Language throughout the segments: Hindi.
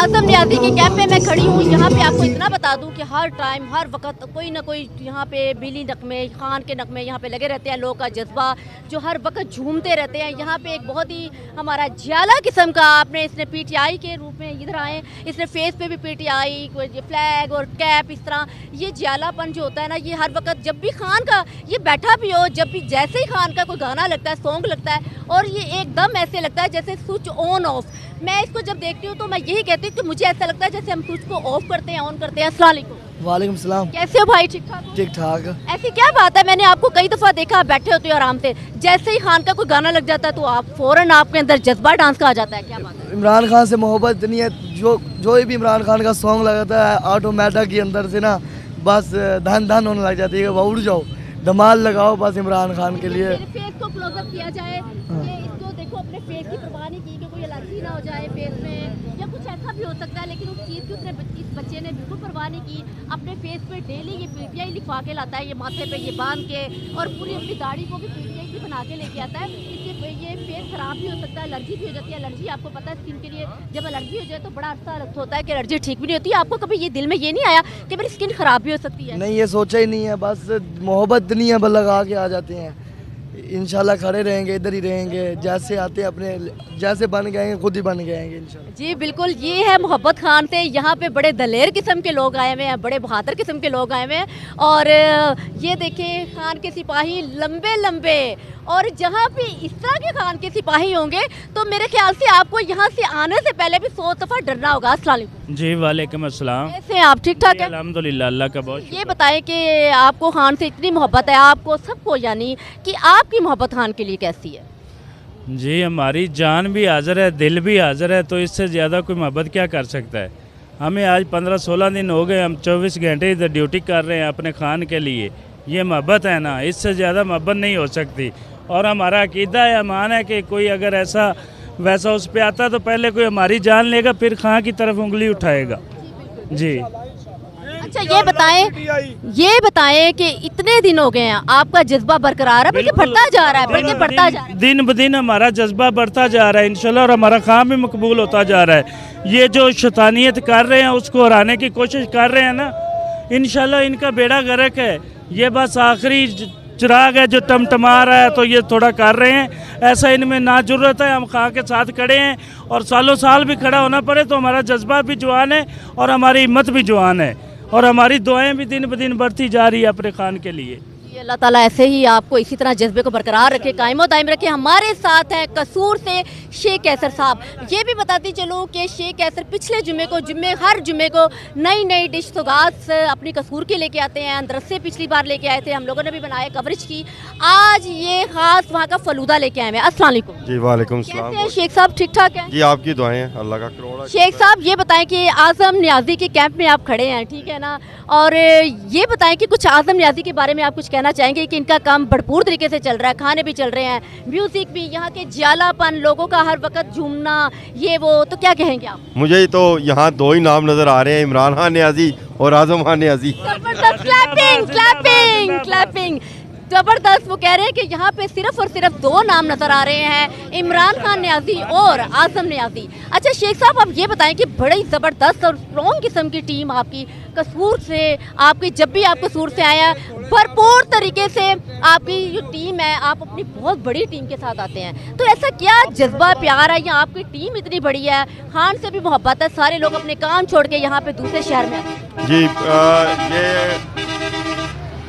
आजम नियाज़ी के कैंप में मैं खड़ी हूँ। यहाँ पे आपको इतना बता दूँ कि हर टाइम हर वक्त कोई ना कोई यहाँ पे बिली नगमे, खान के नगमे यहाँ पे लगे रहते हैं। लोगों का जज्बा जो हर वक्त झूमते रहते हैं। यहाँ पे एक बहुत ही हमारा जियाला किस्म का आपने इसने पीटीआई के रूप में इधर आए, इसने फेस पे भी पीटीआई फ्लैग और कैप, इस तरह ये जियालापन जो होता है ना, ये हर वक्त जब भी खान का ये बैठा भी हो, जब भी जैसे ही खान का कोई गाना लगता है, सॉन्ग लगता है, और ये एकदम ऐसे लगता है जैसे स्विच ऑन ऑफ। मैं इसको जब देखती हूँ तो मैं यही कहती हूँ कि मुझे ऐसा लगता है जैसे हम स्विच को ऑफ करते हैं, ऑन करते हैं। अस्सलाम वालेकुम। वालेकुम सलाम। कैसे हो भाई? ठीक ठाक हो? ठीक ठाक। ऐसी क्या बात है, मैंने आपको कई दफ़ा देखा बैठे होते हो आराम से, जैसे ही खान का कोई गाना लग जाता है तो आप फौरन आपके अंदर जज्बा डांस का आ जाता है, क्या बात है? इमरान खान से मोहब्बत इतनी है, जो भी इमरान खान का सॉन्ग लगाता है ऑटोमेटिक के अंदर से ना बस धन धन होने लग जाती है। वह उड़ जाओ, धमाल लगाओ बस इमरान खान के लिए। मेरे फेस को क्लोजअप किया जाए कि इसको देखो, अपने फेस की परवाह नहीं की कि कोई एलर्जी ना हो जाए फेस में, या कुछ ऐसा भी हो सकता है, लेकिन उस चीज़ की उसने इस बच्चे ने बिल्कुल परवाह नहीं की। अपने फेस पे डेली ये पीटीआई लिखवा के लाता है, ये माथे पे ये बांध के, और पूरी अपनी दाढ़ी को भी पीटीआई की बना के लेके आता है। इससे ये फेस खराब भी हो सकता है, एलर्जी भी हो जाती है। एलर्जी आपको पता है स्किन के लिए, जब एलर्जी हो जाए तो बड़ा अरसा होता है कि एलर्जी ठीक भी नहीं होती है। आपको कभी ये दिल में ये नहीं आया कि मेरी स्किन खराब भी हो सकती है? नहीं, ये सोचा ही नहीं है, बस मोहब्बत इतनी है, बस लगा के आ जाते हैं। इंशाल्लाह खड़े रहेंगे, इधर ही रहेंगे, जैसे आते हैं अपने जैसे बन गए खुद ही बन गए इंशाल्लाह। जी बिल्कुल, ये है मोहब्बत खान से। यहाँ पे बड़े दलेर किस्म के लोग आए हुए हैं, बड़े बहादुर किस्म के लोग आए हुए हैं, और ये देखिए खान के सिपाही लंबे लंबे, और जहाँ पे इस तरह के खान के सिपाही होंगे तो मेरे ख्याल से आपको यहाँ से आने से पहले भी 100 दफ़ा डरना होगा। अस्सलाम वालेकुम। जी वालेकुम अस्सलाम। कैसे हैं आप? ठीक ठाक है? अल्हम्दुलिल्लाह, अल्लाह का बहुत ये बताएं कि आपको खान से इतनी मोहब्बत है, आपको सबको, यानी कि आपकी मोहब्बत खान के लिए कैसी है? जी, हमारी जान भी हाज़िर है, दिल भी हाज़िर है, तो इससे ज़्यादा कोई मोहब्बत क्या कर सकता है। हमें आज 15-16 दिन हो गए, हम 24 घंटे इधर ड्यूटी कर रहे हैं अपने खान के लिए। ये मोहब्बत है ना, इससे ज़्यादा मोहब्बत नहीं हो सकती। और हमारा अकीदा है, मान है कि कोई अगर ऐसा वैसा उस पर आता तो पहले कोई हमारी जान लेगा, फिर खां की तरफ उंगली उठाएगा। जी अच्छा, ये बताएं कि इतने दिन हो गए हैं, आपका जज्बा बरकरार है, बल्कि बढ़ता जा रहा है, बल्कि बढ़ता जा रहा है? दिन ब दिन हमारा जज्बा बढ़ता जा रहा है इंशाल्लाह, और हमारा काम भी मकबूल होता जा रहा है। ये जो शैतानियत कर रहे हैं उसको हराने की कोशिश कर रहे हैं ना, इंशाल्लाह इनका बेड़ा गर्क है। ये बस आखिरी चिराग है जो टमटमा रहा है, तो ये थोड़ा कर रहे हैं ऐसा, इनमें ना जरूरत है। हम खां के साथ खड़े हैं, और सालों साल भी खड़ा होना पड़े तो हमारा जज्बा भी जवान है और हमारी हिम्मत भी जवान है, और हमारी दुआएं भी दिन ब दिन बढ़ती जा रही है अपने खान के लिए। अल्लाह ताला ऐसे ही आपको इसी तरह जज्बे को बरकरार रखे, कायमो दायम रखे। हमारे साथ हैं कसूर से शेख कैसर साहब। ये भी बताती चलूँ कि शेख कैसर पिछले हर जुम्मे को नई नई डिश सौगात अपनी कसूर के लेके आते हैं। अंदरसे पिछली बार लेके आए थे, हम लोगों ने भी बनाया, कवरेज की। आज ये खास वहाँ का फलूदा लेके आए हैं। अस्सलाम वालेकुम। जी वालेकुम सलाम। कैसे हैं शेख साहब? ठीक ठाक है जी, आपकी दुआएं हैं, अल्लाह का करोड़। शेख साहब ये बताएं कि आज़म नियाज़ी के कैंप में आप खड़े हैं, ठीक है ना, और ये बताएं कि कुछ आज़म नियाज़ी के बारे में आप कुछ कहना चाहेंगे कि इनका काम भरपूर तरीके से चल रहा है, खाने भी चल रहे हैं, म्यूज़िक भी, यहाँ के जियालापन, लोगों का हर वक्त झूमना, ये वो, तो क्या कहेंगे आप? मुझे तो यहाँ दो ही नाम नज़र आ रहे हैं, इमरान खान नियाज़ी और आज़म खान नियाज़ी। जबरदस्त, क्लैपिंग क्लैपिंग क्लैपिंग, जबरदस्त। वो कह रहे हैं कि यहाँ पे सिर्फ और सिर्फ दो नाम नजर आ रहे हैं, इमरान खान नियाज़ी और आज़म नियाज़ी। अच्छा शेख साहब, आप ये बताएं कि बड़ी ज़बरदस्त और स्ट्रॉन्ग किस्म की टीम आपकी कसूर से, आपकी जब भी आप कसूर से आया, भरपूर तरीके से आपकी जो टीम है, आप अपनी बहुत बड़ी टीम के साथ आते हैं, तो ऐसा क्या जज्बा प्यार है, या आपकी टीम इतनी बड़ी है, खान से भी मोहब्बत है, सारे लोग अपने काम छोड़ के यहाँ पे दूसरे शहर में आते हैं? जी, ये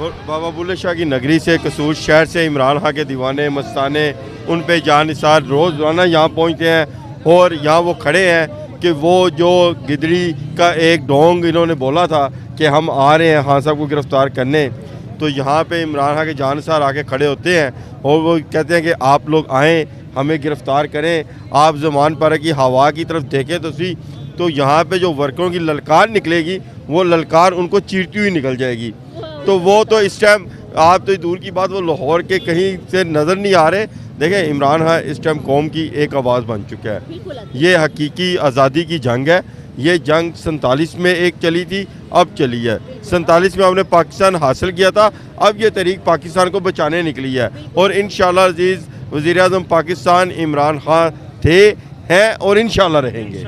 बाबा बुल्ले शाह की नगरी से, कसूर शहर से इमरान खान के दीवाने मस्ताने उन पे जानिसार रोज़ाना यहाँ पहुँचते हैं, और यहाँ वो खड़े हैं कि वो जो गिदड़ी का एक डोंग इन्होंने बोला था कि हम आ रहे हैं खान साहब को गिरफ़्तार करने, तो यहाँ पे इमरान खान के जानिसार आके खड़े होते हैं और वो कहते हैं कि आप लोग आएँ, हमें गिरफ़्तार करें। आप ज़मान पर की हवा की तरफ देखें तो सी, तो यहाँ पे जो वर्करों की ललकार निकलेगी, वो ललकार उनको चीरती हुई निकल जाएगी। तो वो तो इस टाइम आप तो दूर की बात, वो लाहौर के कहीं से नज़र नहीं आ रहे। देखें, इमरान खान इस टाइम कौम की एक आवाज़ बन चुका है। ये हकीकी आज़ादी की जंग है। ये जंग 47 में एक चली थी, अब चली है। 47 में हमने पाकिस्तान हासिल किया था, अब ये तहरीक पाकिस्तान को बचाने निकली है, और इंशाअल्लाह अज़ीज़ वज़ीर-ए-आज़म पाकिस्तान इमरान खान थे, हैं और इंशाअल्लाह रहेंगे।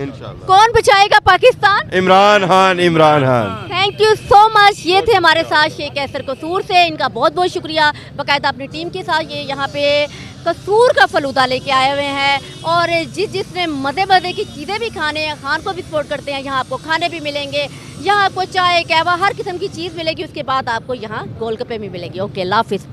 इंशाल्लाह। कौन बचाएगा Pakistan? Imran Khan, Imran Khan. Thank you so much. ये थे हमारे साथ शेख कैसर कसूर से, इनका बहुत बहुत शुक्रिया। बाकायदा अपनी टीम के साथ ये यहाँ पे कसूर का फलूदा लेके आए हुए हैं, और जिसने मज़े मज़े की चीज़ें भी खाने हैं, खान को भी सपोर्ट करते हैं, यहाँ आपको खाने भी मिलेंगे, यहाँ आपको चाय कहवा हर किस्म की चीज़ मिलेगी। उसके बाद आपको यहाँ गोलगप्पे भी मिलेगी। ओके, अल्लाह हाफिज़।